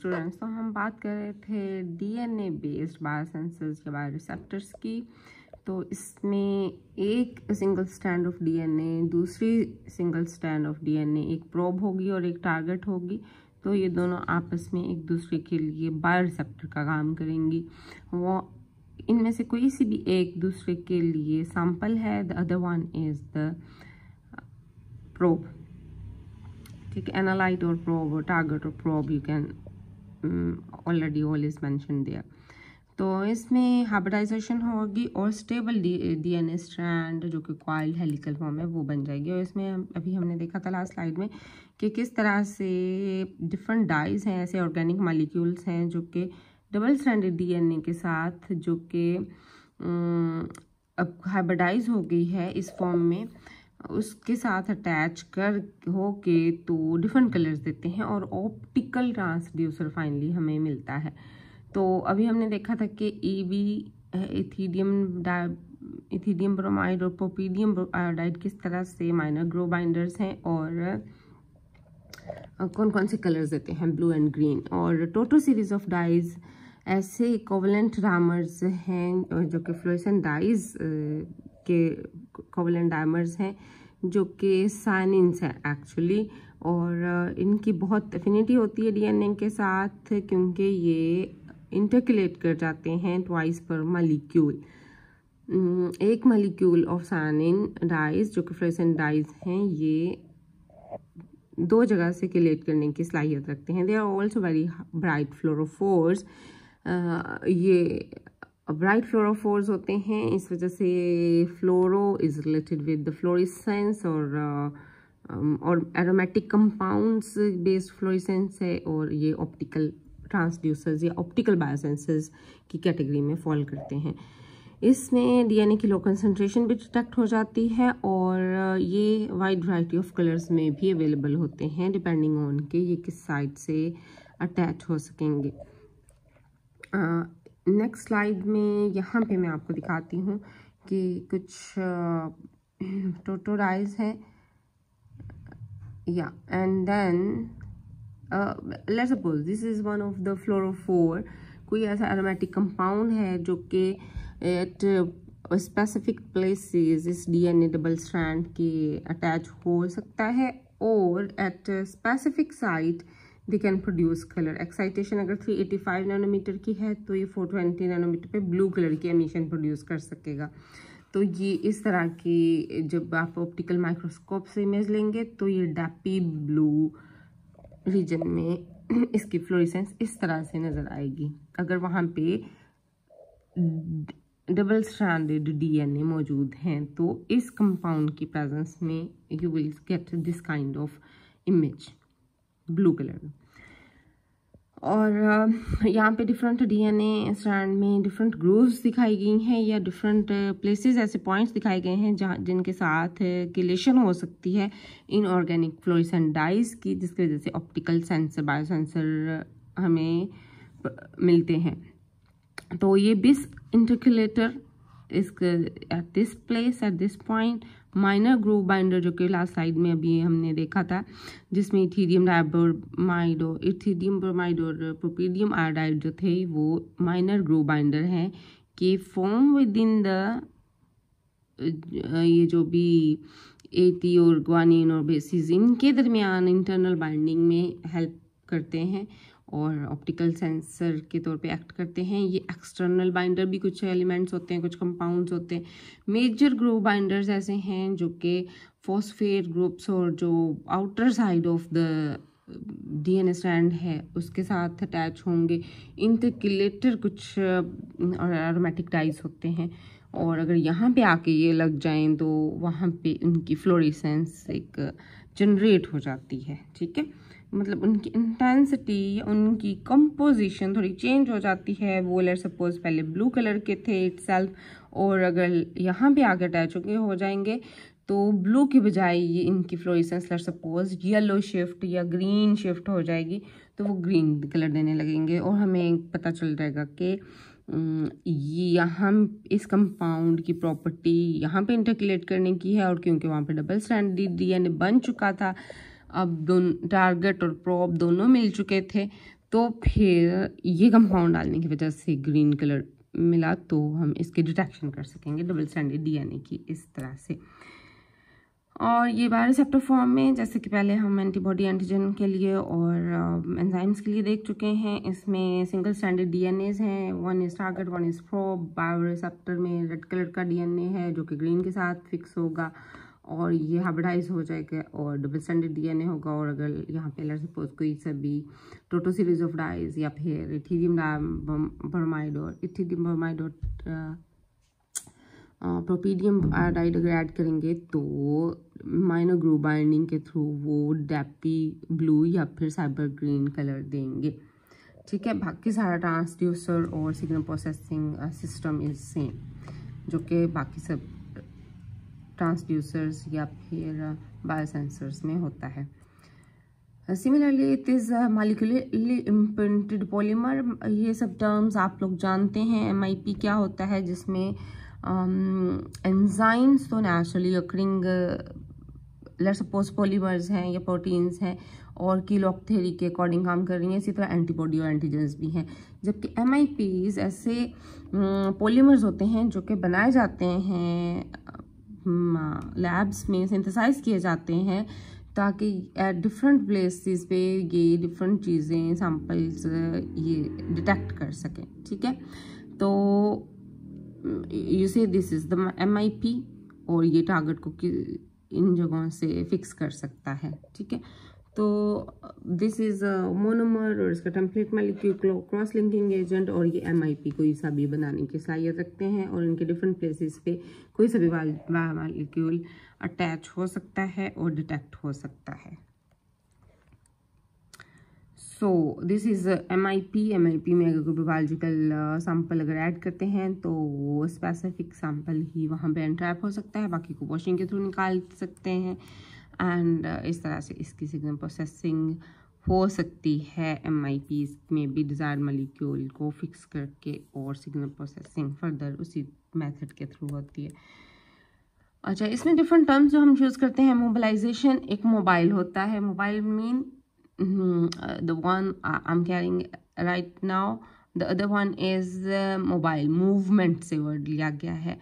Students, तो हम बात कर रहे थे डीएनए बेस्ड बायोसेंसर्स या बायोरिसेप्टर्स की। तो इसमें एक सिंगल स्ट्रैंड ऑफ डीएनए, दूसरी सिंगल स्ट्रैंड ऑफ डीएनए, एक प्रोब होगी और एक टारगेट होगी। तो ये दोनों आपस में एक दूसरे के लिए बायोरिसेप्टर का काम करेंगी। वो इनमें से कोई सी भी एक दूसरे के लिए सैंपल है, the other one is the probe. ठीक है, एनालाइट और प्रोब और टारगेट और probe you can already all is mention there. तो इसमें हाइब्रिडाइजेशन होगी और स्टेबल डीएनए स्ट्रैंड जो कि कॉइल्ड हेलिकल फॉर्म है वो बन जाएगी। और इसमें अभी हमने देखा था लास्ट स्लाइड में कि किस तरह से डिफरेंट डाइज हैं, ऐसे ऑर्गेनिक मॉलिक्यूल्स हैं जो कि डबल स्ट्रैंडेड डीएनए के साथ जो कि अब हाइब्रिडाइज हो गई है इस फॉर्म में, उसके साथ अटैच कर हो के तो डिफरेंट कलर्स देते हैं और ऑप्टिकल ट्रांसड्यूसर फाइनली हमें मिलता है। तो अभी हमने देखा था कि इथीडियम ब्रोमाइड और पोपीडियम आयोडाइड किस तरह से माइनर ग्रो बाइंडर्स हैं और कौन कौन से कलर्स देते हैं, ब्लू एंड ग्रीन। और टोटल सीरीज ऑफ डाइज ऐसे कोवलेंट डायमर्स हैं जो कि फ्लोरेसेंट डाइज के कोवलेंट डायमर्स हैं जो कि साइनिन्स हैं एक्चुअली। और इनकी बहुत एफिनिटी होती है डीएनए के साथ क्योंकि ये इंटरकलेट कर जाते हैं ट्वाइस पर मॉलिक्यूल। एक मॉलिक्यूल ऑफ साइनिन डाइज जो कि फ्लोरेसेंट डाइज हैं ये दो जगह से कलेट करने की सलाहियत रखते हैं। They are also very bright fluorophores. ये ब्राइट फ्लोरोफोर्स होते हैं, इस वजह से fluoro is related with the fluorescence और एरोमेटिक कंपाउंड्स बेस्ड फ्लोरेसेंस है। और ये ऑप्टिकल ट्रांसड्यूसर्स या ऑप्टिकल बायोसेंसर्स की कैटेगरी में फॉल करते हैं। इसमें डीएनए की लो कंसंट्रेशन भी डिटेक्ट हो जाती है और ये वाइड वैरायटी ऑफ कलर्स में भी अवेलेबल होते हैं डिपेंडिंग ऑन के ये किस साइड से अटैच हो सकेंगे। नेक्स्ट स्लाइड में यहाँ पे मैं आपको दिखाती हूँ कि कुछ टोटोडाइज हैं या and then let's suppose this is one of the fluorophore. कोई ऐसा एरोमेटिक कंपाउंड है जो कि एट स्पेसिफिक प्लेसेस इस डीएनए डबल स्ट्रैंड के अटैच हो सकता है और at specific site they can produce colour. Excitation अगर 385 नैनोमीटर की है तो ये 420 नैनोमीटर पे ब्लू कलर की एमिशन प्रोड्यूस कर सकेगा। तो ये इस तरह की जब आप ऑप्टिकल माइक्रोस्कोप से इमेज लेंगे तो ये डैपी ब्लू रीजन में इसकी फ्लोरेसेंस इस तरह से नज़र आएगी। अगर वहाँ पे डबल स्ट्रैंडेड डीएनए मौजूद हैं तो इस कंपाउंड की प्रेजेंस में you will get this kind of image blue colour. और यहाँ पे डिफरेंट डीएनए स्ट्रैंड में डिफरेंट ग्रूव्स दिखाई गई हैं या डिफरेंट प्लेसेस ऐसे पॉइंट्स दिखाए गए हैं जहाँ जिनके साथ किलेशन हो सकती है इन ऑर्गेनिक फ्लोरेसेंट डाइज की, जिसकी वजह से ऑप्टिकल सेंसर बायोसेंसर हमें मिलते हैं। तो ये bis intercalator at this place at this point, minor groove binder जो कि लास्ट स्लाइड में अभी हमने देखा था जिसमें इथीडियम ब्रोमाइड और प्रोपीडियम आयोडाइड जो थे वो माइनर ग्रूव बाइंडर हैं कि फॉर्म विद इन द ये जो भी एटी और ग्वानिन और बेसिस इनके दरमियान इंटरनल बाइंडिंग में हेल्प करते हैं और ऑप्टिकल सेंसर के तौर पे एक्ट करते हैं। ये एक्सटर्नल बाइंडर भी कुछ एलिमेंट्स होते हैं, कुछ कंपाउंड्स होते हैं। मेजर ग्रुप बाइंडर्स ऐसे हैं जो कि फॉस्फेट ग्रुप्स और जो outer side of the DNA strand है उसके साथ अटैच होंगे। इंटरकलेटर कुछ और एरोमेटिक डाइज होते हैं और अगर यहाँ पे आके ये लग जाएं तो वहाँ पे उनकी फ्लोरेसेंस एक जनरेट हो जाती है। ठीक है, मतलब उनकी इंटेंसिटी, उनकी कंपोजिशन थोड़ी चेंज हो जाती है। वो लेट्स सपोज पहले ब्लू कलर के थे इटसेल्फ और अगर यहाँ पे आगे अटैच हो जाएंगे तो ब्लू की बजाय ये इनकी fluorescence let's suppose yellow shift या ग्रीन शिफ्ट हो जाएगी तो वो ग्रीन कलर देने लगेंगे और हमें पता चल जाएगा कि यहाँ इस कंपाउंड की प्रॉपर्टी यहाँ पे इंटरकलेट करने की है। और क्योंकि वहाँ पे डबल स्ट्रैंडेड डीएनए बन चुका था, अब दोनों टारगेट और प्रोब दोनों मिल चुके थे तो फिर ये कंपाउंड डालने की वजह से ग्रीन कलर मिला, तो हम इसकी डिटेक्शन कर सकेंगे डबल स्ट्रैंडेड डीएनए की इस तरह से। और ये बायोरिसेप्टर फॉर्म में, जैसे कि पहले हम एंटीबॉडी एंटीजन के लिए और एंजाइम्स के लिए देख चुके हैं, इसमें सिंगल स्ट्रैंडेड डीएनएज हैं, one is target one is probe. Bioreceptor में रेड कलर का डीएनए है जो कि ग्रीन के साथ फिक्स होगा और ये हाइब्रिडाइज हो जाएगा और डबल स्ट्रैंडेड डीएनए होगा। और अगर यहाँ पे लेट्स सपोज कोई सभी टोटो सीरीज ऑफ डाइज या फिर इथिडियम ब्रोमाइड और इथिडियम ब्रोमाइड और प्रोपीडियम आयोडाइड अगर ऐड करेंगे तो माइनर ग्रुप बाइंडिंग के थ्रू वो डेप्पी ब्लू या फिर साइबर ग्रीन कलर देंगे। ठीक है, बाकी सारा ट्रांसड्यूसर और signal processing system is same जो कि बाकी सब ट्रांसड्यूसर्स या फिर बायोसेंसर्स में होता है। Similarly it is molecularly imprinted polymer. ये सब टर्म्स आप लोग जानते हैं। MIP क्या होता है, जिसमें एंजाइम्स तो naturally occurring let's suppose polymers हैं या प्रोटीन्स हैं और की लॉग थ्योरी के अकॉर्डिंग काम कर रही हैं। इसी तरह एंटीबॉडी और एंटीजेंस भी हैं, जबकि MIPs ऐसे पॉलीमर्स होते हैं जो कि बनाए जाते हैं लैब्स में, सिंथेसाइज किए जाते हैं ताकि एट डिफरेंट प्लेसेस पे ये डिफरेंट चीज़ें सैम्पल्स ये डिटेक्ट कर सकें। ठीक है, तो यू से दिस इज़ द MIP और ये टारगेट को इन जगहों से फिक्स कर सकता है। ठीक है, तो दिस इज़ मोनोमर और इसका template molecule cross linking agent और ये MIP कोई सा भी बनाने की सलाहियत रखते हैं और इनके डिफरेंट प्लेसेस पे कोई सा भी मॉलिक्यूल अटैच हो सकता है और डिटेक्ट हो सकता है। सो दिस इज़ MIP में अगर कोई बायोलॉजिकल सैंपल अगर ऐड करते हैं तो वो स्पेसिफिक सैंपल ही वहाँ पे एंट्रैप हो सकता है, बाकी को वॉशिंग के थ्रू निकाल सकते हैं एंड इस तरह से इसकी सिग्नल प्रोसेसिंग हो सकती है। MIP में भी डिज़ायर्ड मॉलिक्यूल को फिक्स करके और सिग्नल प्रोसेसिंग फर्दर उसी मेथड के थ्रू होती है। अच्छा, इसमें डिफरेंट टर्म्स जो हम यूज़ करते हैं, मोबिलाइजेशन एक मोबाइल होता है। Mobile mean the one I'm carrying right now, the other one is mobile, movement से वर्ड लिया गया है।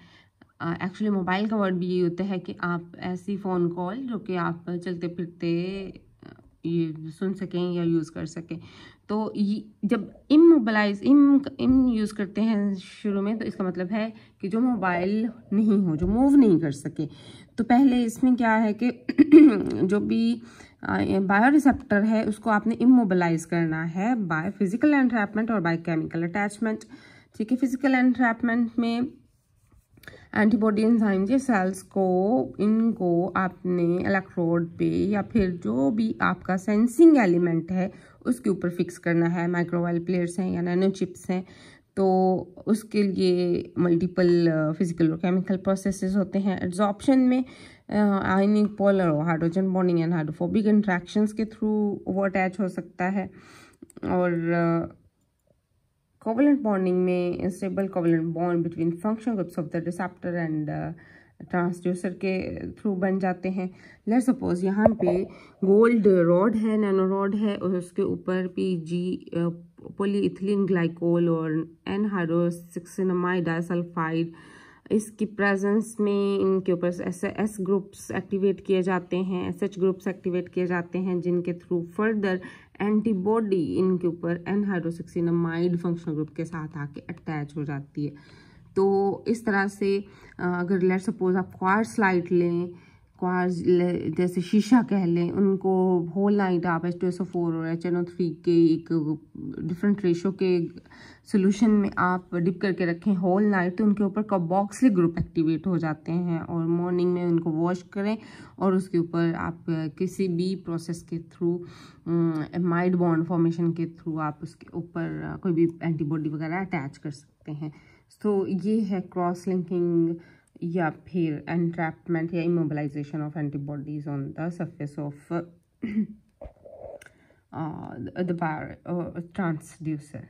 एक्चुअली मोबाइल का वर्ड भी ये होता है कि आप ऐसी फ़ोन कॉल जो कि आप चलते फिरते ये सुन सकें या यूज़ कर सकें। तो ये जब इमोबलाइज इम यूज़ करते हैं शुरू में, तो इसका मतलब है कि जो मोबाइल नहीं हो, जो मूव नहीं कर सके। तो पहले इसमें क्या है कि जो भी बायोरिसेप्टर है उसको आपने इमोबलाइज करना है बाय फिजिकल एंट्रैपमेंट और बाय केमिकल अटैचमेंट। ठीक है, फिजिकल एंट्रैपमेंट में एंटीबॉडी एंजाइम के सेल्स को इनको आपने इलेक्ट्रोड पे या फिर जो भी आपका सेंसिंग एलिमेंट है उसके ऊपर फिक्स करना है। माइक्रोवेल प्लेयर्स हैं या नैनो चिप्स हैं, तो उसके लिए मल्टीपल फिजिकल और केमिकल प्रोसेसेस होते हैं। एब्जॉर्प्शन में आयनिक पोलर और hydrogen bonding and hydrophobic interactions के थ्रू वो अटैच हो सकता है। और कोवलेंट बॉन्डिंग में stable covalent bond between functional groups of the receptor and transducer के थ्रू बन जाते हैं। लेट्स सपोज यहाँ पे गोल्ड रॉड है, नैनो रॉड है और उसके ऊपर PG पॉलीइथिलीन ग्लाइकोल और N-हाइड्रोक्सिनामाइड डाइसल्फाइड, इसकी प्रेजेंस में इनके ऊपर S ग्रुप्स एक्टिवेट किए जाते हैं, SH ग्रुप्स एक्टिवेट किए जाते हैं, जिनके थ्रू फर्दर एंटीबॉडी इनके ऊपर N-हाइड्रोक्सिनामाइड फंक्शनल ग्रुप के साथ आके अटैच हो जाती है। तो इस तरह से अगर लेट्स सपोज आप क्वार्ट्ज लाइट लें, क्वार्ट्ज जैसे शीशा कह लें, उनको होल नाइट आप H2SO4 और HNO3 के एक डिफरेंट रेशो के सोल्यूशन में आप डिप करके रखें होल नाइट, तो उनके ऊपर कार्बोक्सिलिक ग्रुप एक्टिवेट हो जाते हैं और मॉर्निंग में उनको वॉश करें और उसके ऊपर आप किसी भी प्रोसेस के थ्रू एमाइड बॉन्ड फॉर्मेशन के थ्रू आप उसके ऊपर कोई भी एंटीबॉडी वगैरह अटैच कर सकते हैं। तो ये है क्रॉस लिंकिंग या फिर एंट्रैपमेंट या immobilization of antibodies on the surface of the transducer.